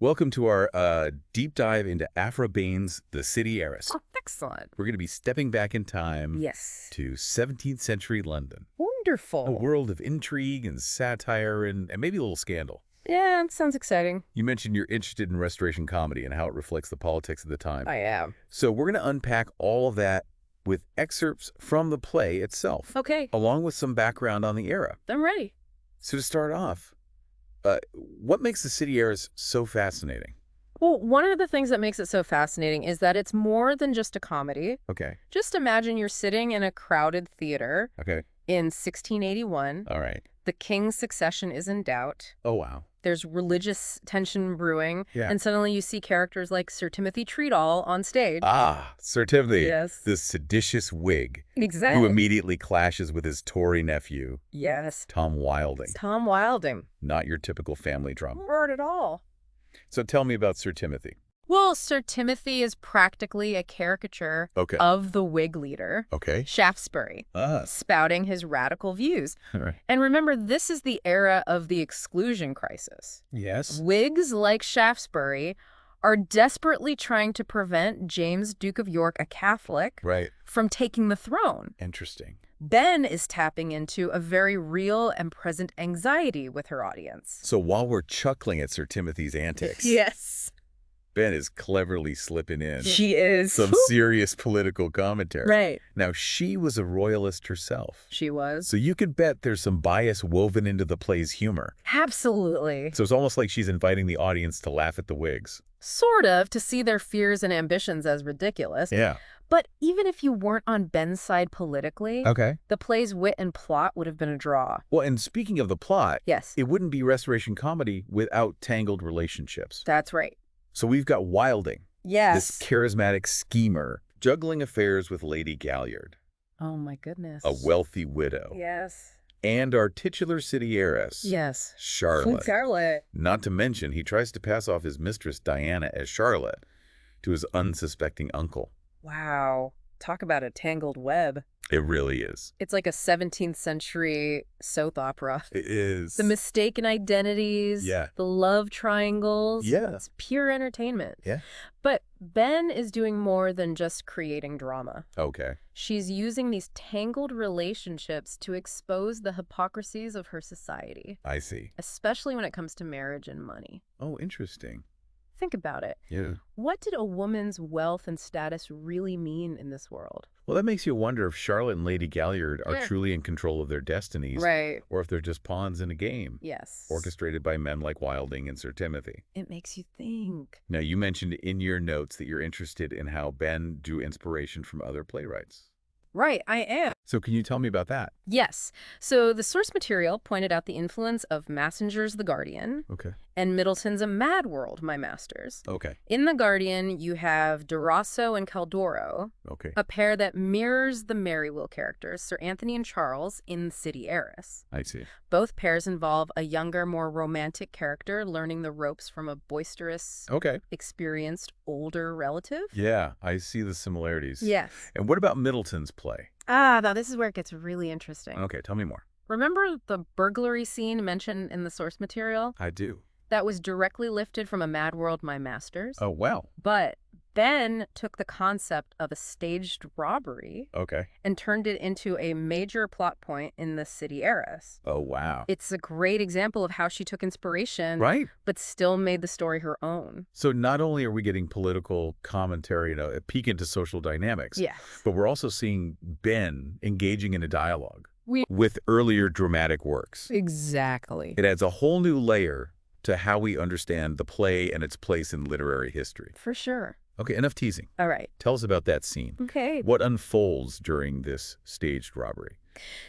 Welcome to our deep dive into Aphra Behn's The City-Heiress. Oh, excellent. We're going to be stepping back in time Yes. to 17th century London. Wonderful. A world of intrigue and satire and maybe a little scandal. Yeah, it sounds exciting. You mentioned you're interested in Restoration comedy and how it reflects the politics of the time. I am. So we're going to unpack all of that with excerpts from the play itself. Okay. Along with some background on the era. I'm ready. So to start off, what makes The City-Heiress so fascinating? Well, one of the things that makes it so fascinating is that it's more than just a comedy. Okay. Just imagine you're sitting in a crowded theater Okay. in 1681. All right. The king's succession is in doubt. Oh, wow. There's religious tension brewing. Yeah. And suddenly you see characters like Sir Timothy Treadall on stage. Ah, Sir Timothy. Yes. The seditious Whig. Exactly. Who immediately clashes with his Tory nephew, Yes. Tom Wilding. Tom Wilding. Not your typical family drama. Not at all. So tell me about Sir Timothy. Well, Sir Timothy is practically a caricature Okay. of the Whig leader, Okay. Shaftesbury, Ah. spouting his radical views. All right. And remember, this is the era of the exclusion crisis. Yes. Whigs like Shaftesbury are desperately trying to prevent James, Duke of York, a Catholic, Right. from taking the throne. Interesting. Ben is tapping into a very real and present anxiety with her audience. So while we're chuckling at Sir Timothy's antics, Yes. Ben is cleverly slipping in She is. some serious political commentary. Right. Now, she was a royalist herself. She was. So you could bet there's some bias woven into the play's humor. Absolutely. So it's almost like she's inviting the audience to laugh at the Whigs. Sort of, to see their fears and ambitions as ridiculous. Yeah. But even if you weren't on Ben's side politically, Okay. the play's wit and plot would have been a draw. Well, and speaking of the plot, Yes, it wouldn't be Restoration comedy without tangled relationships. that's right. So we've got Wilding, Yes. this charismatic schemer, juggling affairs with Lady Galliard, Oh, my goodness. a wealthy widow, Yes. and our titular city-heiress, Yes. Charlotte. Scarlet. Not to mention, he tries to pass off his mistress, Diana, as Charlotte to his unsuspecting uncle. Wow. Talk about a tangled web. It really is. It's like a 17th century soap opera. It is. The mistaken identities, Yeah. the love triangles. Yeah. It's pure entertainment. Yeah. But Ben is doing more than just creating drama. Okay. She's using these tangled relationships to expose the hypocrisies of her society, I see. especially when it comes to marriage and money. Oh, interesting. Think about it. Yeah. What did a woman's wealth and status really mean in this world? Well, that makes you wonder if Charlotte and Lady Galliard are Yeah. truly in control of their destinies, Right. or if they're just pawns in a game, Yes. orchestrated by men like Wilding and Sir Timothy. It makes you think. Now, you mentioned in your notes that you're interested in how Ben drew inspiration from other playwrights. Right, I am. So can you tell me about that? Yes. So the source material pointed out the influence of Massinger's The Guardian Okay. and Middleton's A Mad World, My Masters. Okay. In The Guardian, you have DeRosso and Caldoro, Okay. a pair that mirrors the Merrywill characters, Sir Anthony and Charles, in The City-Heiress. I see. Both pairs involve a younger, more romantic character learning the ropes from a boisterous, Okay. experienced, older relative. Yeah, I see the similarities. Yes. And what about Middleton's play? Now this is where it gets really interesting. Okay, tell me more. Remember the burglary scene mentioned in the source material? I do. That was directly lifted from A Mad World, My Masters. Oh, wow. But Ben took the concept of a staged robbery Okay. and turned it into a major plot point in The City-Heiress. Oh, wow. It's a great example of how she took inspiration, Right. but still made the story her own. So not only are we getting political commentary, a peek into social dynamics, Yes. but we're also seeing Ben engaging in a dialogue We with earlier dramatic works. Exactly. It adds a whole new layer to how we understand the play and its place in literary history. For sure. Okay, enough teasing. All right. Tell us about that scene. Okay. What unfolds during this staged robbery?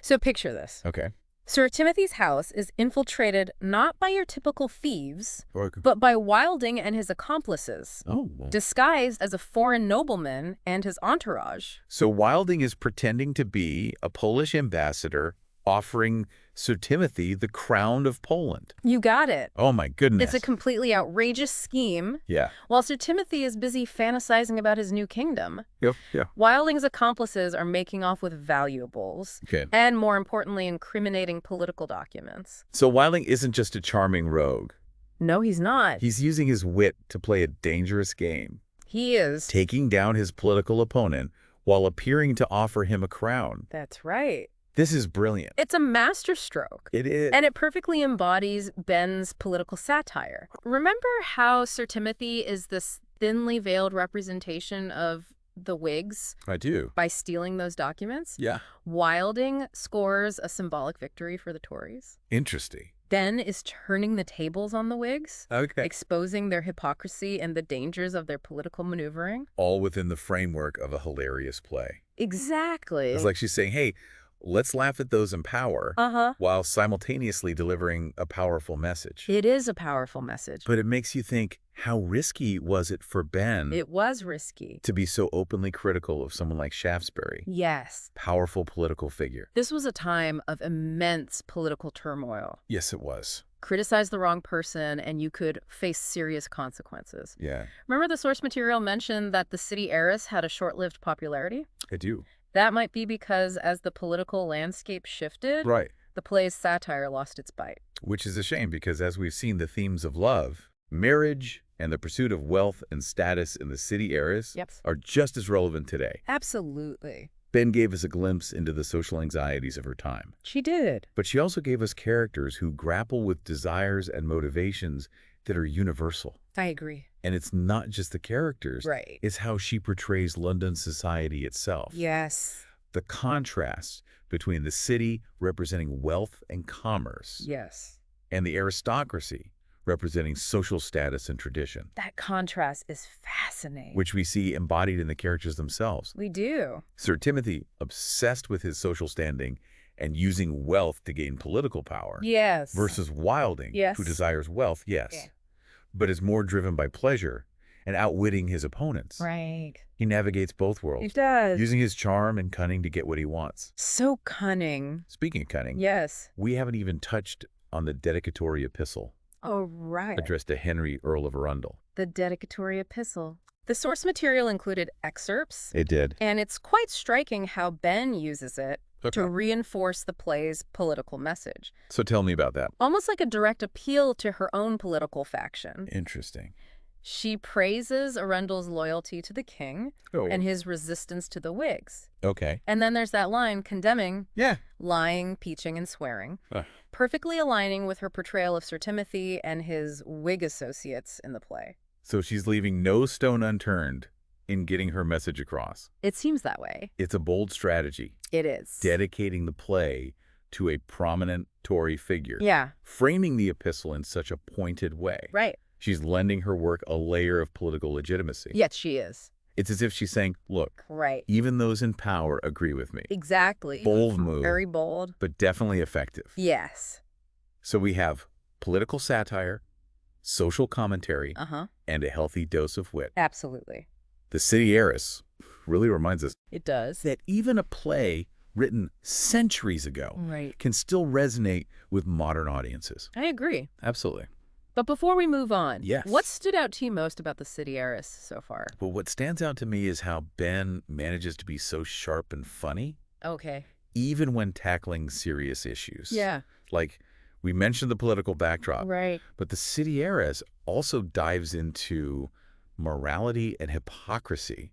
So picture this. Okay. Sir Timothy's house is infiltrated not by your typical thieves, Or, but by Wilding and his accomplices, oh. disguised as a foreign nobleman and his entourage. So Wilding is pretending to be a Polish ambassador offering Sir Timothy the crown of Poland. You got it. Oh, my goodness. It's a completely outrageous scheme. Yeah. While Sir Timothy is busy fantasizing about his new kingdom, Yep. Yeah. Wilding's accomplices are making off with valuables Okay. and, more importantly, incriminating political documents. So Wilding isn't just a charming rogue. No, he's not. He's using his wit to play a dangerous game, He is. taking down his political opponent while appearing to offer him a crown. That's right. This is brilliant. It's a masterstroke. It is. And it perfectly embodies Ben's political satire. Remember how Sir Timothy is this thinly veiled representation of the Whigs I do. by stealing those documents? Yeah. Wilding scores a symbolic victory for the Tories. Interesting. Ben is turning the tables on the Whigs, Okay. exposing their hypocrisy and the dangers of their political maneuvering. All within the framework of a hilarious play. Exactly. It's like she's saying, hey, let's laugh at those in power while simultaneously delivering a powerful message. It is a powerful message. But it makes you think, how risky was it for Ben It was risky. to be so openly critical of someone like Shaftesbury? Yes. Powerful political figure. This was a time of immense political turmoil. Yes, it was. Criticize the wrong person and you could face serious consequences. Yeah, Remember the source material mentioned that The City-Heiress had a short-lived popularity? I do. That might be because as the political landscape shifted, Right. the play's satire lost its bite. Which is a shame because as we've seen, the themes of love, marriage, and the pursuit of wealth and status in The City-Heiress Yep. are just as relevant today. Absolutely. Ben gave us a glimpse into the social anxieties of her time. She did. But she also gave us characters who grapple with desires and motivations that are universal. I agree. And it's not just the characters. Right. It's how she portrays London society itself. Yes. The contrast between the city representing wealth and commerce Yes. and the aristocracy representing social status and tradition, That contrast is fascinating. which we see embodied in the characters themselves. We do. Sir Timothy, obsessed with his social standing and using wealth to gain political power, Yes. versus Wilding, Yes. who desires wealth, yes, Yeah. but is more driven by pleasure and outwitting his opponents. Right. He navigates both He worlds, does. using his charm and cunning to get what he wants. So cunning. Speaking of cunning, Yes. we haven't even touched on the dedicatory epistle Oh, right. addressed to Henry, Earl of Arundel. The dedicatory epistle. The source material included excerpts, It did. and it's quite striking how Ben uses it Okay. to reinforce the play's political message. So tell me about that. Almost like a direct appeal to her own political faction. Interesting. She praises Arundel's loyalty to the king Oh, and his resistance to the Whigs. okay. And then there's that line condemning Yeah. lying, peaching, and swearing, Ugh. perfectly aligning with her portrayal of Sir Timothy and his Whig associates in the play. So she's leaving no stone unturned in getting her message across. It seems that way. It's a bold strategy, It is. dedicating the play to a prominent Tory figure, Yeah, framing the epistle in such a pointed way. right. She's lending her work a layer of political legitimacy. Yes, she is. It's as if she's saying, look, Right. even those in power agree with me. Exactly. Bold move, Very bold. but definitely effective. Yes. So we have political satire, social commentary, Uh-huh. and a healthy dose of wit. Absolutely. The City-Heiress really reminds us It does. that even a play written centuries ago Right. can still resonate with modern audiences. I agree. Absolutely. But before we move on, Yes. what stood out to you most about The City-Heiress so far? But what stands out to me is how Ben manages to be so sharp and funny, Okay. even when tackling serious issues. Yeah. Like, we mentioned the political backdrop, Right. but the City-Heiress also dives into morality and hypocrisy,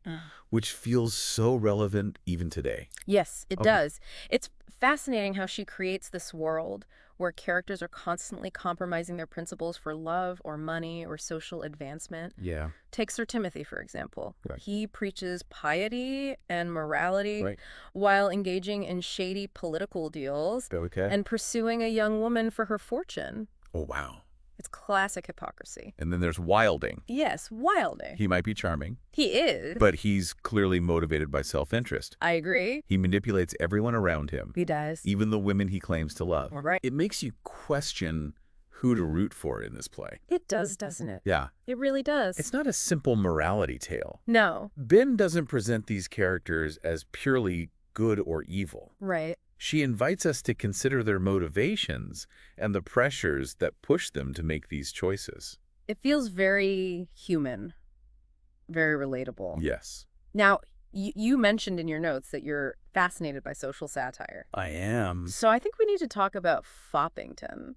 which feels so relevant even today. Yes, it Okay. does. It's fascinating how she creates this world where characters are constantly compromising their principles for love or money or social advancement. Yeah. Take Sir Timothy, for example. Right. He preaches piety and morality Right. while engaging in shady political deals Okay. and pursuing a young woman for her fortune. Oh, wow. It's classic hypocrisy. And then there's Wilding. Yes, Wilding. He might be charming, He is. but he's clearly motivated by self-interest. I agree. He manipulates everyone around him, He does. even the women he claims to love. Right. It makes you question who to root for in this play. It does, doesn't it? Yeah. It really does. It's not a simple morality tale. No. Ben doesn't present these characters as purely good or evil. Right. She invites us to consider their motivations and the pressures that push them to make these choices. It feels very human, very relatable. Yes. Now, you mentioned in your notes that you're fascinated by social satire. I am. So I think we need to talk about Foppington.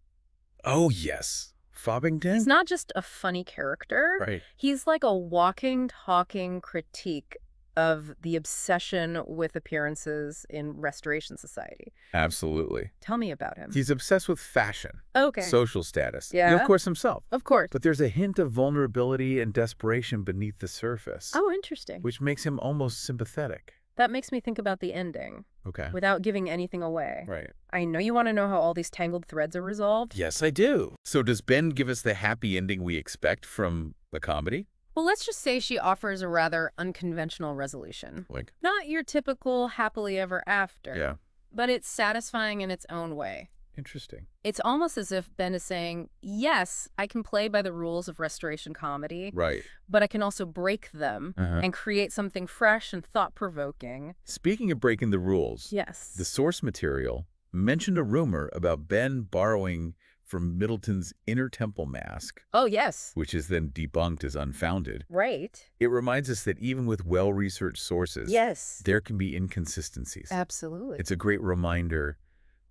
Oh, yes. Fobbington? He's not just a funny character. Right. He's like a walking, talking critique of the obsession with appearances in Restoration Society. Absolutely. Tell me about him. He's obsessed with fashion, Okay. social status, Yeah. of course himself. Of course. But there's a hint of vulnerability and desperation beneath the surface, Oh, interesting. which makes him almost sympathetic. That makes me think about the ending, Okay. without giving anything away. Right. I know you want to know how all these tangled threads are resolved. Yes, I do. So does Ben give us the happy ending we expect from the comedy? Well, let's just say she offers a rather unconventional resolution. Like, Not your typical happily ever after. yeah. But it's satisfying in its own way. Interesting. It's almost as if Ben is saying, yes, I can play by the rules of restoration comedy, Right. but I can also break them Uh-huh. and create something fresh and thought-provoking. Speaking of breaking the rules, Yes. the source material mentioned a rumor about Ben borrowing from Middleton's Inner Temple mask, Oh, yes. which is then debunked as unfounded. Right. It reminds us that even with well-researched sources, Yes. there can be inconsistencies. Absolutely. It's a great reminder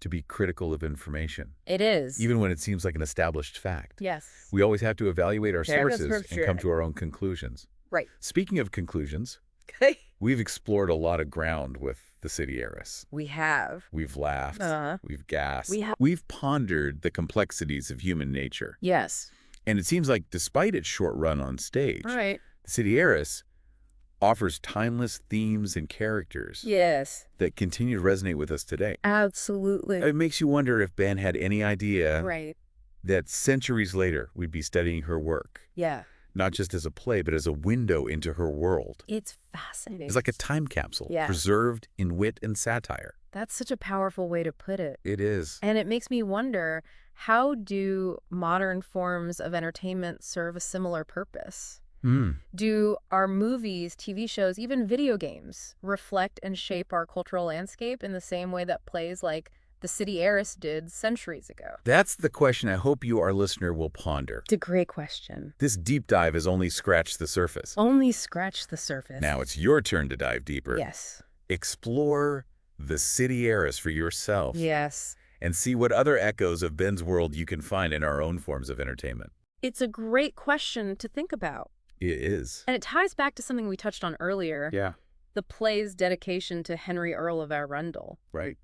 to be critical of information, It is. even when it seems like an established fact. Yes. We always have to evaluate our Careful sources and come to our own conclusions. Right. Speaking of conclusions, we've explored a lot of ground with The City-Heiress. We have. We've laughed. Uh-huh. We've gasped. We have. We've pondered the complexities of human nature. Yes. And it seems like despite its short run on stage, Right. The City-Heiress offers timeless themes and characters Yes. that continue to resonate with us today. Absolutely. It makes you wonder if Ben had any idea Right. that centuries later we'd be studying her work, Yeah. not just as a play, but as a window into her world. It's fascinating. It's like a time capsule, Yeah. preserved in wit and satire. That's such a powerful way to put it. It is. And it makes me wonder, how do modern forms of entertainment serve a similar purpose? Do our movies, TV shows, even video games reflect and shape our cultural landscape in the same way that plays like The City-Heiress did centuries ago? That's the question I hope you, our listener, will ponder. It's a great question. This deep dive has only scratched the surface. Only scratch the surface. Now it's your turn to dive deeper. Yes. Explore The City-Heiress for yourself. Yes. And see what other echoes of Ben's world you can find in our own forms of entertainment. It's a great question to think about. It is. And it ties back to something we touched on earlier. Yeah. The play's dedication to Henry Earl of Arundel. Right.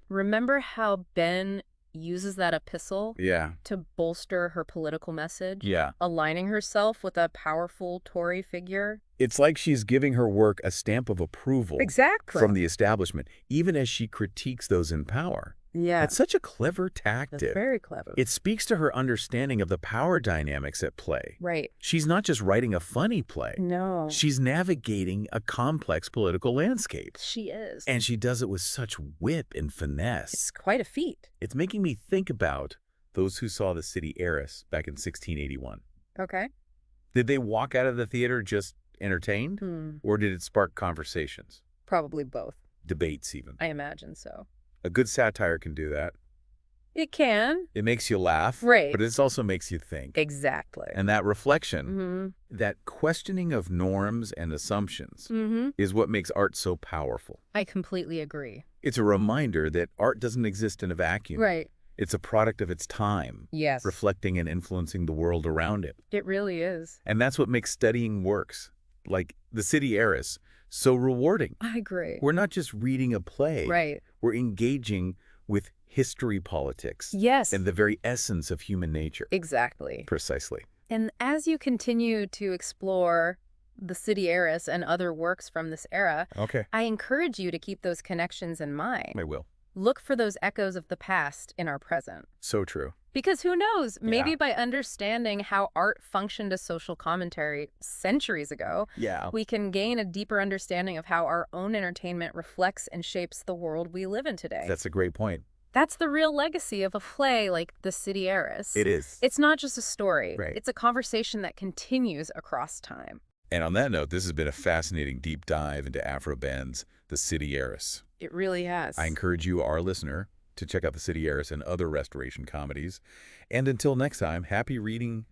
Remember how Ben uses that epistle Yeah. to bolster her political message? Yeah. Aligning herself with a powerful Tory figure? It's like she's giving her work a stamp of approval Exactly. from the establishment, even as she critiques those in power. Yeah. It's such a clever That's tactic. very clever. It speaks to her understanding of the power dynamics at play. Right. She's not just writing a funny play. No. She's navigating a complex political landscape. She is. And she does it with such wit and finesse. It's quite a feat. It's making me think about those who saw The City-Heiress back in 1681. Okay. Did they walk out of the theater just entertained? Or did it spark conversations? Probably both. Debates even. I imagine so. A good satire can do that. It can. It makes you laugh, Right. but it also makes you think. Exactly. And that reflection, Mm-hmm. that questioning of norms and assumptions Mm-hmm. is what makes art so powerful. I completely agree. It's a reminder that art doesn't exist in a vacuum. Right. It's a product of its time, Yes. reflecting and influencing the world around it. It really is. And that's what makes studying works, like The City-Heiress, so rewarding. I agree. We're not just reading a play. Right. We're engaging with history politics Yes. and the very essence of human nature. Exactly. Precisely. And as you continue to explore The City-Heiress and other works from this era, Okay. I encourage you to keep those connections in mind. I will. Look for those echoes of the past in our present. So true. Because who knows, maybe Yeah. by understanding how art functioned as social commentary centuries ago, Yeah. we can gain a deeper understanding of how our own entertainment reflects and shapes the world we live in today. That's a great point. That's the real legacy of a play like The City-Heiress. It is. It's not just a story. Right. It's a conversation that continues across time. And on that note, this has been a fascinating deep dive into Aphra Behn's The City-Heiress. It really has. I encourage you, our listener, to check out The City-Heiress and other restoration comedies. And until next time, happy reading